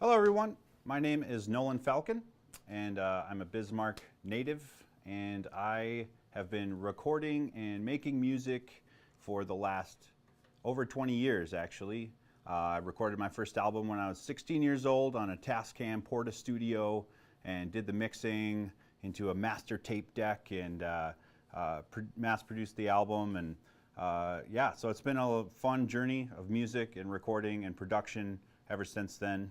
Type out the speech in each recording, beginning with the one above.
Hello everyone, my name is Nolyn Falcon and I'm a Bismarck native, and I have been recording and making music for the last over 20 years actually. I recorded my first album when I was 16 years old on a Tascam Porta Studio and did the mixing into a master tape deck and mass produced the album, and yeah, so it's been a fun journey of music and recording and production ever since then.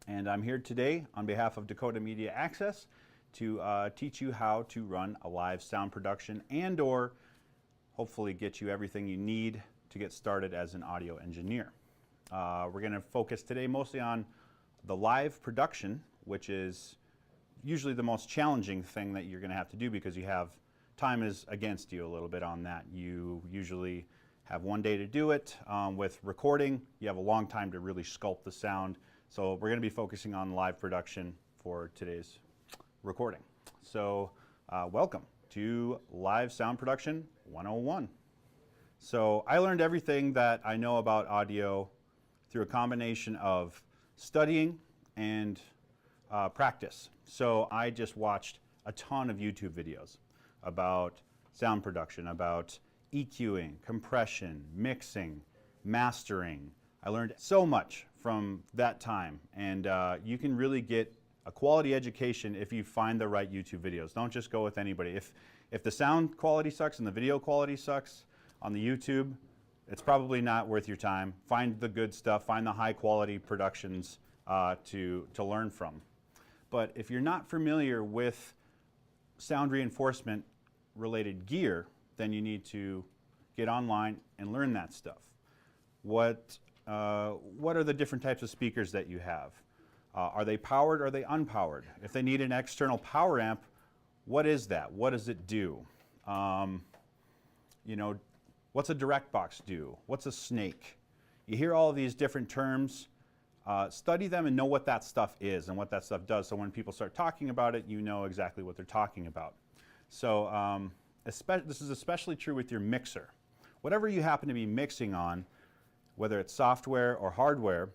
And I'm here today on behalf of Dakota Media Access to teach you how to run a live sound production and or hopefully get you everything you need to get started as an audio engineer. We're going to focus today mostly on the live production, which is usually the most challenging thing that you're going to have to do because you have time is against you a little bit on that. You usually have one day to do it. With recording, you have a long time to really sculpt the sound. So we're going to be focusing on live production for today's recording. So welcome to Live Sound Production 101. So I learned everything that I know about audio through a combination of studying and practice. So I just watched a ton of YouTube videos about sound production, about EQing, compression, mixing, mastering. I learned so much from that time, and you can really get a quality education if you find the right YouTube videos. Don't just go with anybody. If the sound quality sucks and the video quality sucks on the YouTube, it's probably not worth your time. Find the good stuff, find the high quality productions to learn from. But if you're not familiar with sound reinforcement related gear, then you need to get online and learn that stuff. What are the different types of speakers that you have? Are they powered or are they unpowered? If they need an external power amp, what is that? What does it do? You know, what's a direct box do? What's a snake? You hear all of these different terms. Study them and know what that stuff is and what that stuff does, so when people start talking about it, you know exactly what they're talking about. So this is especially true with your mixer. Whatever you happen to be mixing on, whether it's software or hardware,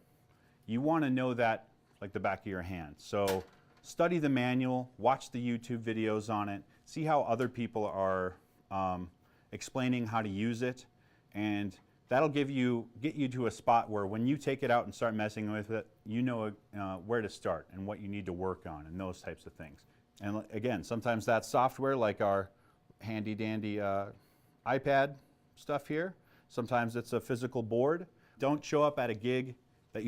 you want to know that like the back of your hand. So study the manual, watch the YouTube videos on it, see how other people are explaining how to use it, and that'll get you to a spot where when you take it out and start messing with it, you know where to start and what you need to work on and those types of things. And again, sometimes that's software like our handy dandy iPad stuff here. Sometimes it's a physical board. Don't show up at a gig that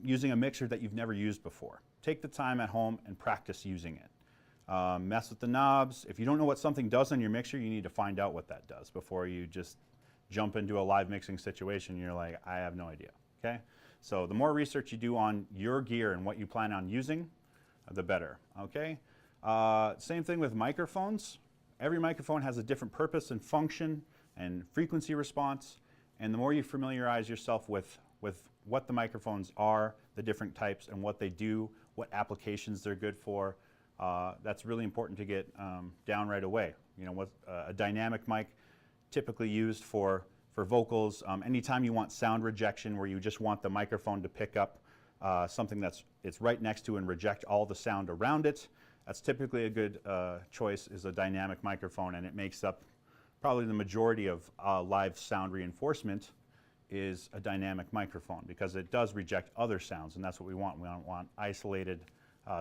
using a mixer that you've never used before. Take the time at home and practice using it. Mess with the knobs. If you don't know what something does on your mixer, you need to find out what that does before you just jump into a live mixing situation and you're like, I have no idea. Okay? So the more research you do on your gear and what you plan on using, the better. Okay? Same thing with microphones. Every microphone has a different purpose and function and frequency response, and the more you familiarize yourself with what the microphones are, the different types and what they do, what applications they're good for, that's really important to get down right away. You know, what a dynamic mic typically used for vocals. Anytime you want sound rejection, where you just want the microphone to pick up something it's right next to and reject all the sound around it, that's typically a good choice, is a dynamic microphone, and it makes up probably the majority of live sound reinforcement is a dynamic microphone because it does reject other sounds, and that's what we want. We don't want isolated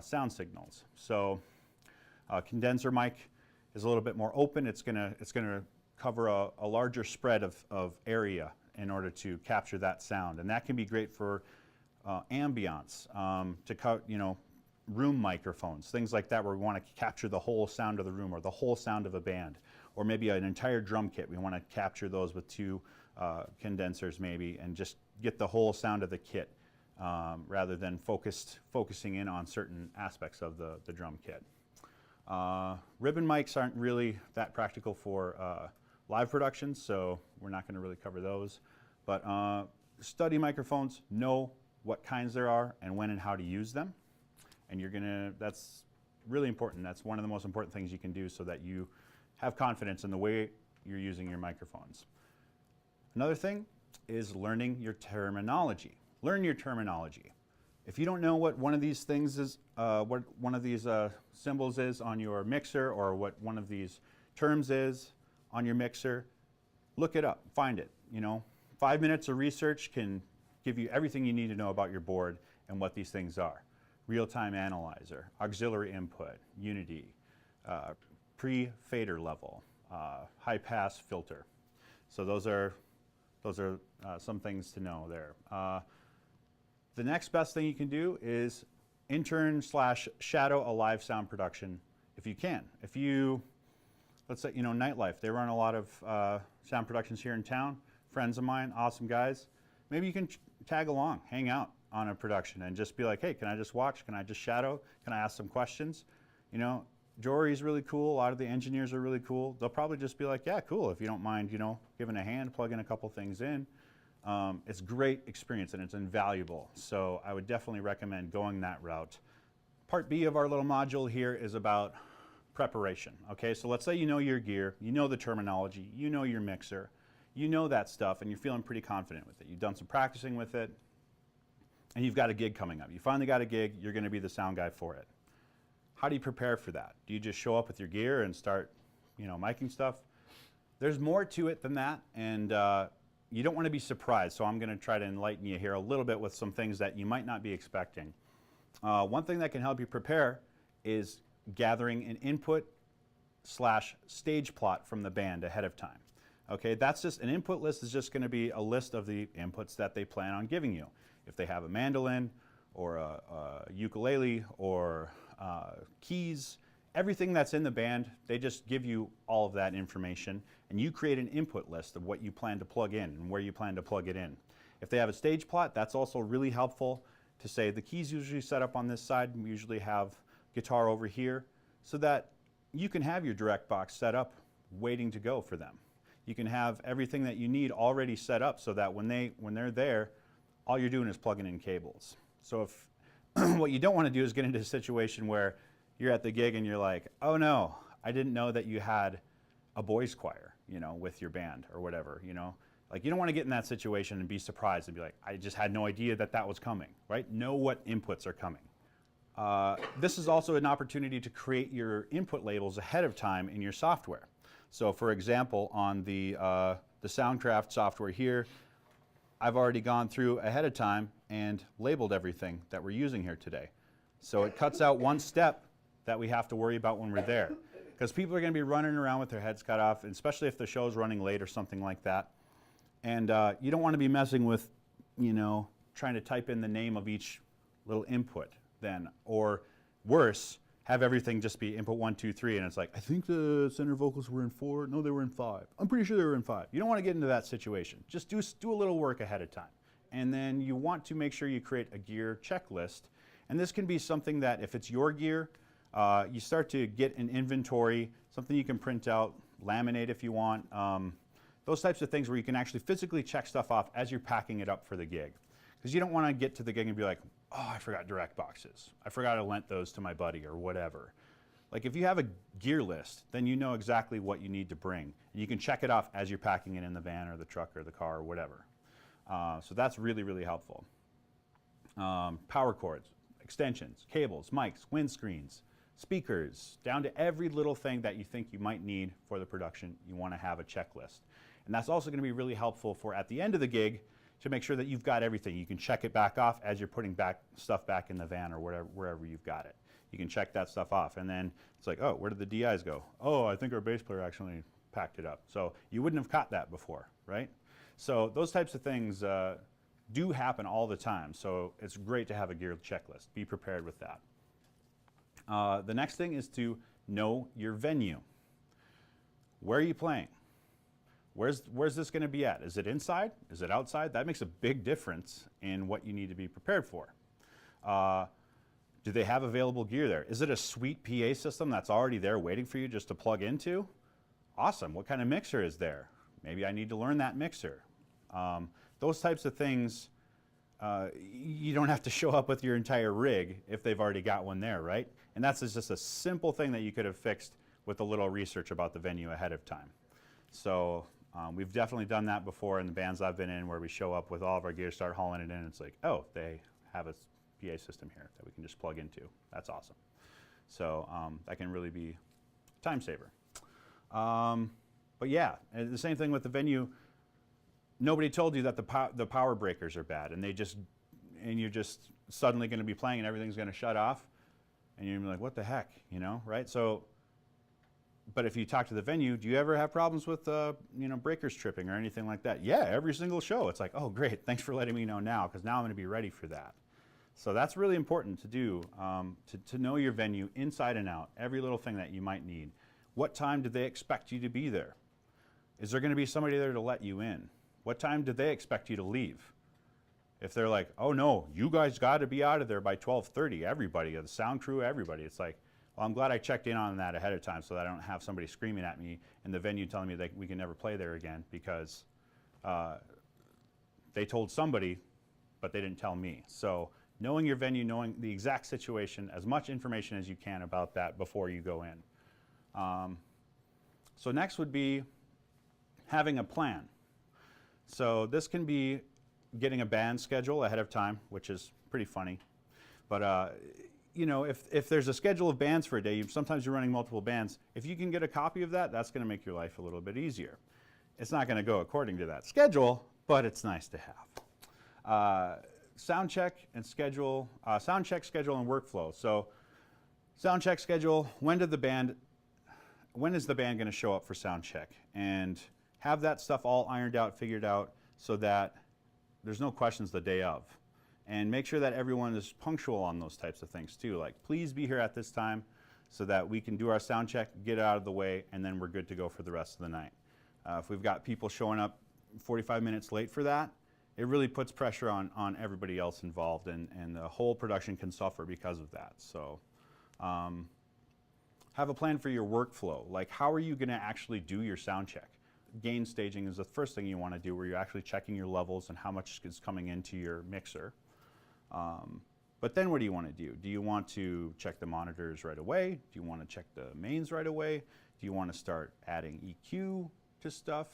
sound signals. So condenser mic is a little bit more open. It's gonna cover a larger spread of area in order to capture that sound, and that can be great for ambience, room microphones, things like that, where we want to capture the whole sound of the room or the whole sound of a band, or maybe an entire drum kit. We want to capture those with two condensers maybe and just get the whole sound of the kit rather than focusing in on certain aspects of the drum kit. Ribbon mics aren't really that practical for live productions, so we're not going to really cover those. But study microphones, know what kinds there are and when and how to use them. And that's really important. That's one of the most important things you can do so that you have confidence in the way you're using your microphones. Another thing is learning your terminology. Learn your terminology. If you don't know what one of these things is, what one of these symbols is on your mixer, or what one of these terms is on your mixer, look it up, find it. 5 minutes of research can give you everything you need to know about your board and what these things are. Real-time analyzer, auxiliary input, unity, pre-fader level, high-pass filter. So those are some things to know there. The next best thing you can do is intern/shadow a live sound production if you can. If you, let's say, Nightlife, they run a lot of sound productions here in town. Friends of mine, awesome guys. Maybe you can tag along, hang out on a production and just be like, hey, can I just watch? Can I just shadow? Can I ask some questions? Jory's really cool. A lot of the engineers are really cool. They'll probably just be like, yeah, cool, if you don't mind, giving a hand, plugging a couple things in. It's a great experience and it's invaluable. So I would definitely recommend going that route. Part B of our little module here is about preparation. Okay, so let's say you know your gear, you know the terminology, you know your mixer, you know that stuff, and you're feeling pretty confident with it. You've done some practicing with it, and you've got a gig coming up. You finally got a gig, you're going to be the sound guy for it. How do you prepare for that? Do you just show up with your gear and start, miking stuff? There's more to it than that, and you don't want to be surprised, so I'm going to try to enlighten you here a little bit with some things that you might not be expecting. One thing that can help you prepare is gathering an input/stage plot from the band ahead of time. Okay, that's just an input list is just going to be a list of the inputs that they plan on giving you. If they have a mandolin or a ukulele or keys, everything that's in the band, they just give you all of that information, and you create an input list of what you plan to plug in and where you plan to plug it in. If they have a stage plot, that's also really helpful to say the keys usually set up on this side, and we usually have guitar over here, so that you can have your direct box set up waiting to go for them. You can have everything that you need already set up so that when they're there, all you're doing is plugging in cables. So if what you don't want to do is get into a situation where you're at the gig and you're like, oh no, I didn't know that you had a boys choir, with your band or whatever, Like, you don't want to get in that situation and be surprised and be like, I just had no idea that that was coming, right? Know what inputs are coming. This is also an opportunity to create your input labels ahead of time in your software. So for example, on the Soundcraft software here, I've already gone through ahead of time and labeled everything that we're using here today. So it cuts out one step that we have to worry about when we're there. Because people are going to be running around with their heads cut off, especially if the show's running late or something like that. And you don't want to be messing with, trying to type in the name of each little input then. Or worse, have everything just be input 1, 2, 3, and it's like, I think the center vocals were in 4. No, they were in 5. I'm pretty sure they were in 5. You don't want to get into that situation. Just do a little work ahead of time. And then you want to make sure you create a gear checklist. And this can be something that, if it's your gear, you start to get an inventory, something you can print out, laminate if you want, those types of things where you can actually physically check stuff off as you're packing it up for the gig. Because you don't want to get to the gig and be like, oh, I forgot direct boxes. I forgot to lent those to my buddy or whatever. Like, if you have a gear list, then you know exactly what you need to bring. And you can check it off as you're packing it in the van or the truck or the car or whatever. So that's really, really helpful. Power cords, extensions, cables, mics, windscreens, speakers, down to every little thing that you think you might need for the production, you want to have a checklist. And that's also going to be really helpful for at the end of the gig to make sure that you've got everything. You can check it back off as you're putting stuff back in the van or wherever you've got it. You can check that stuff off, and then it's like, oh, where did the DIs go? Oh, I think our bass player actually packed it up. So you wouldn't have caught that before, right? So those types of things do happen all the time. So it's great to have a gear checklist. Be prepared with that. The next thing is to know your venue. Where are you playing? Where's this going to be at? Is it inside? Is it outside? That makes a big difference in what you need to be prepared for. Do they have available gear there? Is it a sweet PA system that's already there waiting for you just to plug into? Awesome. What kind of mixer is there? Maybe I need to learn that mixer. Those types of things, you don't have to show up with your entire rig if they've already got one there, right? And that's just a simple thing that you could have fixed with a little research about the venue ahead of time. So we've definitely done that before in the bands I've been in, where we show up with all of our gear, start hauling it in, and it's like, oh, they have a PA system here that we can just plug into. That's awesome. So that can really be a time saver. But yeah, and the same thing with the venue. Nobody told you that the power breakers are bad, and you're just suddenly going to be playing and everything's going to shut off, and you're going to be like, what the heck, you know, right? So, but if you talk to the venue, do you ever have problems with you know, breakers tripping or anything like that? Yeah, every single show. It's like, oh great, thanks for letting me know now, because now I'm going to be ready for that. So that's really important to do, to know your venue inside and out, every little thing that you might need. What time do they expect you to be there? Is there going to be somebody there to let you in? What time do they expect you to leave? If they're like, oh no, you guys got to be out of there by 12:30, everybody, the sound crew, everybody. It's like, well, I'm glad I checked in on that ahead of time so that I don't have somebody screaming at me in the venue telling me that we can never play there again because they told somebody, but they didn't tell me. So knowing your venue, knowing the exact situation, as much information as you can about that before you go in. So next would be having a plan. So this can be getting a band schedule ahead of time, which is pretty funny. But you know, if there's a schedule of bands for a day, sometimes you're running multiple bands. If you can get a copy of that, that's going to make your life a little bit easier. It's not going to go according to that schedule, but it's nice to have. Sound check and schedule, sound check, schedule, and workflow. So sound check schedule, when is the band going to show up for sound check? And have that stuff all ironed out, figured out, so that there's no questions the day of. And make sure that everyone is punctual on those types of things too. Like, please be here at this time so that we can do our sound check, get it out of the way, and then we're good to go for the rest of the night. If we've got people showing up 45 minutes late for that, it really puts pressure on everybody else involved, and the whole production can suffer because of that. So have a plan for your workflow. Like, how are you going to actually do your sound check? Gain staging is the first thing you want to do, where you're actually checking your levels and how much is coming into your mixer. But then what do you want to do? Do you want to check the monitors right away? Do you want to check the mains right away? Do you want to start adding EQ to stuff?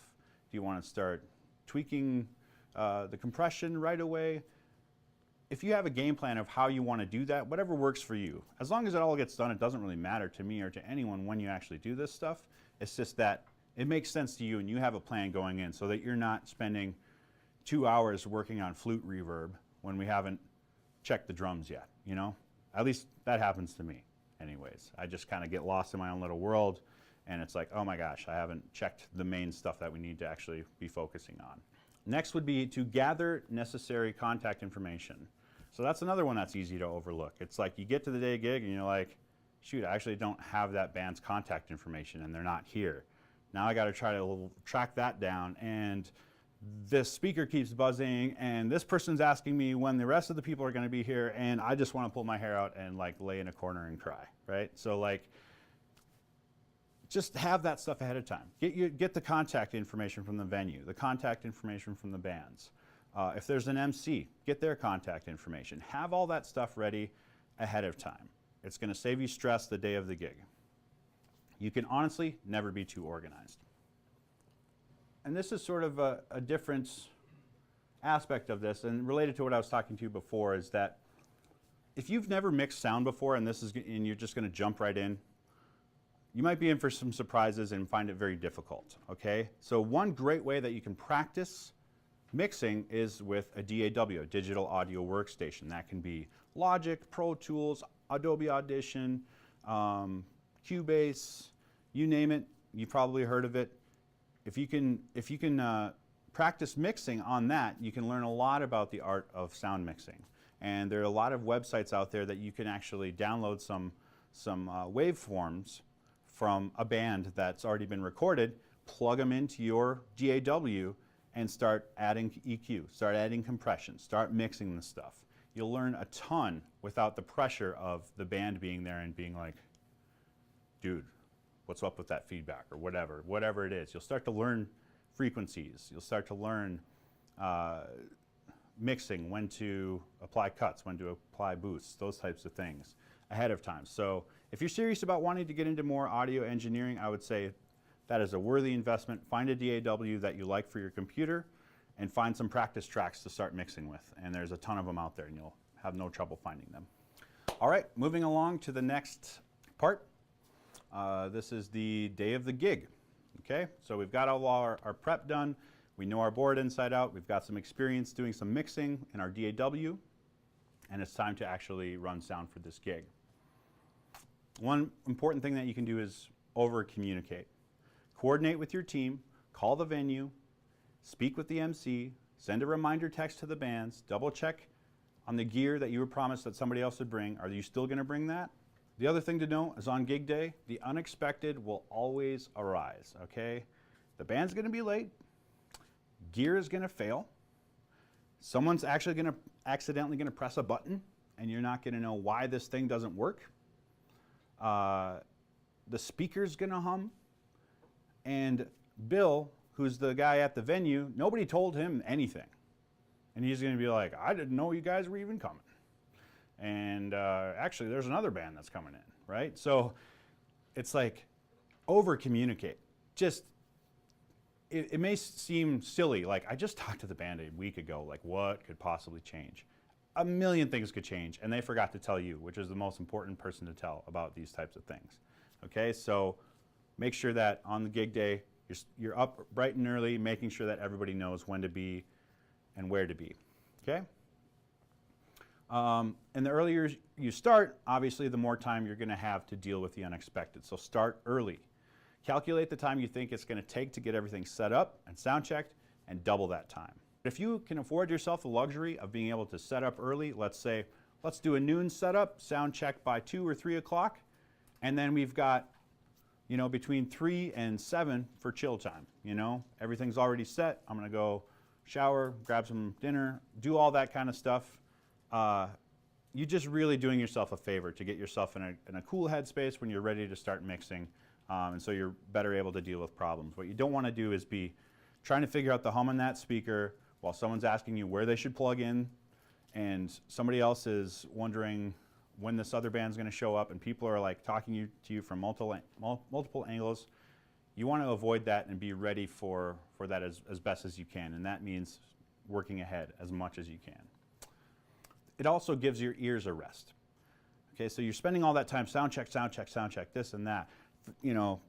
Do you want to start tweaking the compression right away? If you have a game plan of how you want to do that, whatever works for you, as long as it all gets done, it doesn't really matter to me or to anyone when you actually do this stuff. It's just that it makes sense to you and you have a plan going in, so that you're not spending 2 hours working on flute reverb when we haven't checked the drums yet, you know? At least that happens to me anyways. I just kind of get lost in my own little world, and it's like, oh my gosh, I haven't checked the main stuff that we need to actually be focusing on. Next would be to gather necessary contact information. So that's another one that's easy to overlook. It's like you get to the day gig and you're like, shoot, I actually don't have that band's contact information and they're not here. Now I got to try to track that down, and this speaker keeps buzzing, and this person's asking me when the rest of the people are going to be here, and I just want to pull my hair out and like lay in a corner and cry, right? So like, just have that stuff ahead of time. Get the contact information from the venue, the contact information from the bands. If there's an MC, get their contact information. Have all that stuff ready ahead of time. It's going to save you stress the day of the gig. You can honestly never be too organized. And this is sort of a different aspect of this, and related to what I was talking to you before, is that if you've never mixed sound before and you're just going to jump right in, you might be in for some surprises and find it very difficult, okay? So one great way that you can practice mixing is with a DAW, a digital audio workstation. That can be Logic, ProTools, Adobe Audition, Cubase, you name it, you've probably heard of it. If you can practice mixing on that, you can learn a lot about the art of sound mixing. And there are a lot of websites out there that you can actually download some waveforms from a band that's already been recorded, plug them into your DAW, and start adding EQ, start adding compression, start mixing the stuff. You'll learn a ton without the pressure of the band being there and being like, dude, what's up with that feedback, or whatever it is. You'll start to learn frequencies. You'll start to learn mixing, when to apply cuts, when to apply boosts, those types of things ahead of time. So if you're serious about wanting to get into more audio engineering, I would say that is a worthy investment. Find a DAW that you like for your computer and find some practice tracks to start mixing with. And there's a ton of them out there, and you'll have no trouble finding them. All right, moving along to the next part. This is the day of the gig. Okay, so we've got all our prep done. We know our board inside out. We've got some experience doing some mixing in our DAW, and it's time to actually run sound for this gig. One important thing that you can do is over-communicate. Coordinate with your team, call the venue, speak with the MC, send a reminder text to the bands, double check on the gear that you were promised that somebody else would bring. Are you still going to bring that? The other thing to know is on gig day, the unexpected will always arise, okay? The band's going to be late, gear is going to fail, someone's actually going to accidentally press a button and you're not going to know why this thing doesn't work. The speaker's going to hum, and Bill, who's the guy at the venue, nobody told him anything. And he's going to be like, I didn't know you guys were even coming. And actually, there's another band that's coming in, right? So it's like, over-communicate. Just, it may seem silly, like I just talked to the band a week ago, like what could possibly change? A million things could change, and they forgot to tell you, which is the most important person to tell about these types of things. Okay, so make sure that on the gig day, you're up bright and early, making sure that everybody knows when to be and where to be, okay? And the earlier you start, obviously the more time you're gonna have to deal with the unexpected. So start early. Calculate the time you think it's gonna take to get everything set up and sound checked, and double that time. If you can afford yourself the luxury of being able to set up early, let's say, let's do a noon setup, sound check by 2 or 3 o'clock, and then we've got, you know, between 3 and 7 for chill time, you know? Everything's already set, I'm gonna go shower, grab some dinner, do all that kind of stuff. You're just really doing yourself a favor to get yourself in a cool headspace when you're ready to start mixing, and so you're better able to deal with problems. What you don't want to do is be trying to figure out the hum on that speaker while someone's asking you where they should plug in, and somebody else is wondering when this other band's going to show up, and people are like talking to you from multiple angles. You want to avoid that and be ready for that as best as you can, and that means working ahead as much as you can. It also gives your ears a rest. Okay, so you're spending all that time sound check, this and that, you know,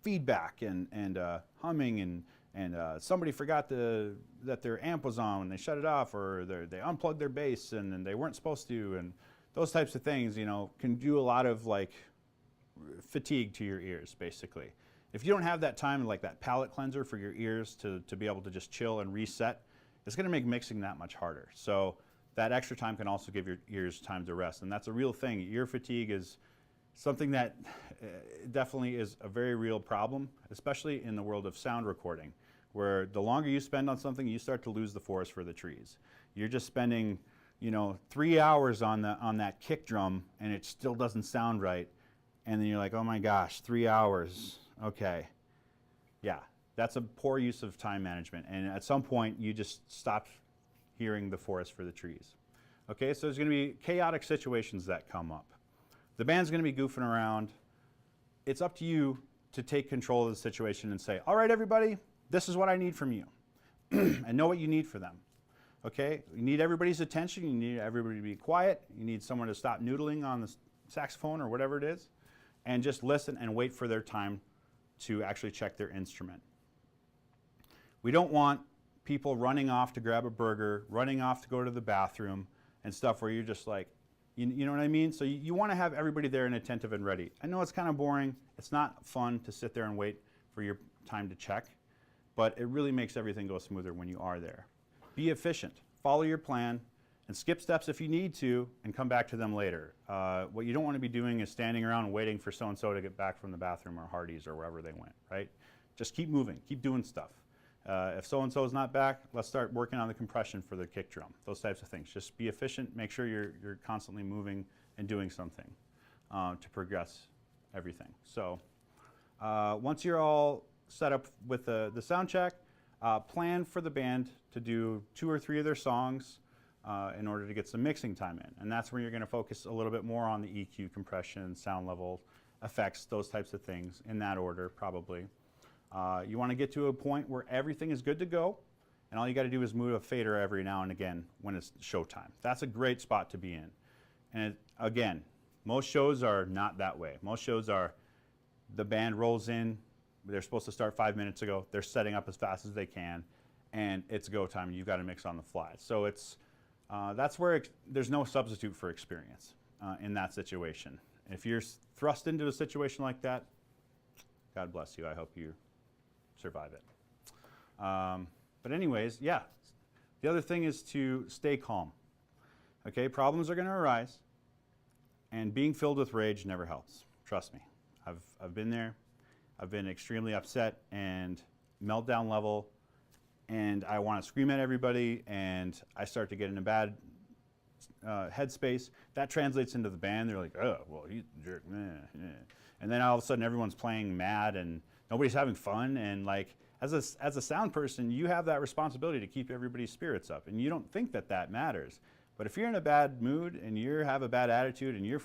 feedback and humming, and somebody forgot that their amp was on and they shut it off, or they unplugged their bass and they weren't supposed to, and those types of things, you know, can do a lot of like fatigue to your ears, basically. If you don't have that time, like that palate cleanser for your ears to be able to just chill and reset, it's going to make mixing that much harder. So that extra time can also give your ears time to rest, and that's a real thing. Ear fatigue is something that definitely is a very real problem, especially in the world of sound recording, where the longer you spend on something, you start to lose the forest for the trees. You're just spending, you know, 3 hours on that kick drum, and it still doesn't sound right, and then you're like, oh my gosh, 3 hours. Okay, yeah, that's a poor use of time management, and at some point you just stop hearing the forest for the trees. Okay, so there's going to be chaotic situations that come up. The band's going to be goofing around. It's up to you to take control of the situation and say, all right, everybody, this is what I need from you, and know what you need for them. Okay, you need everybody's attention, you need everybody to be quiet, you need someone to stop noodling on the saxophone or whatever it is, and just listen and wait for their time to actually check their instrument. We don't want people running off to grab a burger, running off to go to the bathroom and stuff where you're just like, you know what I mean? So you want to have everybody there and attentive and ready. I know it's kind of boring. It's not fun to sit there and wait for your time to check, but it really makes everything go smoother when you are there. Be efficient. Follow your plan and skip steps if you need to and come back to them later. What you don't want to be doing is standing around and waiting for so-and-so to get back from the bathroom or Hardee's or wherever they went, right? Just keep moving. Keep doing stuff. If so-and-so is not back, let's start working on the compression for the kick drum. Those types of things. Just be efficient. Make sure you're constantly moving and doing something to progress everything. So once you're all set up with the sound check, plan for the band to do 2 or 3 of their songs in order to get some mixing time in. And that's where you're going to focus a little bit more on the EQ, compression, sound level, effects, those types of things, in that order probably. You want to get to a point where everything is good to go, and all you got to do is move a fader every now and again when it's showtime. That's a great spot to be in. And again, most shows are not that way. Most shows are the band rolls in, they're supposed to start 5 minutes ago, they're setting up as fast as they can, and it's go time, and you've got to mix on the fly. So it's, that's where there's no substitute for experience in that situation. If you're thrust into a situation like that, God bless you, I hope you survive it. But anyways, yeah, the other thing is to stay calm. Okay, problems are going to arise, and being filled with rage never helps. Trust me, I've been there. I've been extremely upset and meltdown level, and I want to scream at everybody, and I start to get in a bad headspace. That translates into the band. They're like, oh, well, he's a jerk, and then all of a sudden everyone's playing mad and nobody's having fun, and like, as a sound person, you have that responsibility to keep everybody's spirits up, and you don't think that that matters. But if you're in a bad mood and you have a bad attitude and you're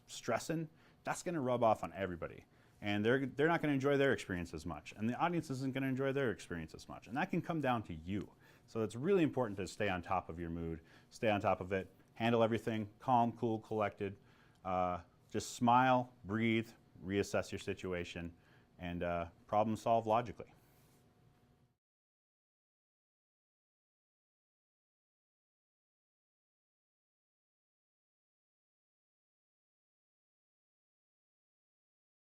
stressing, that's going to rub off on everybody. And they're not going to enjoy their experience as much. And the audience isn't going to enjoy their experience as much. And that can come down to you. So it's really important to stay on top of your mood, stay on top of it, handle everything, calm, cool, collected. Just smile, breathe, reassess your situation, and problem solve logically.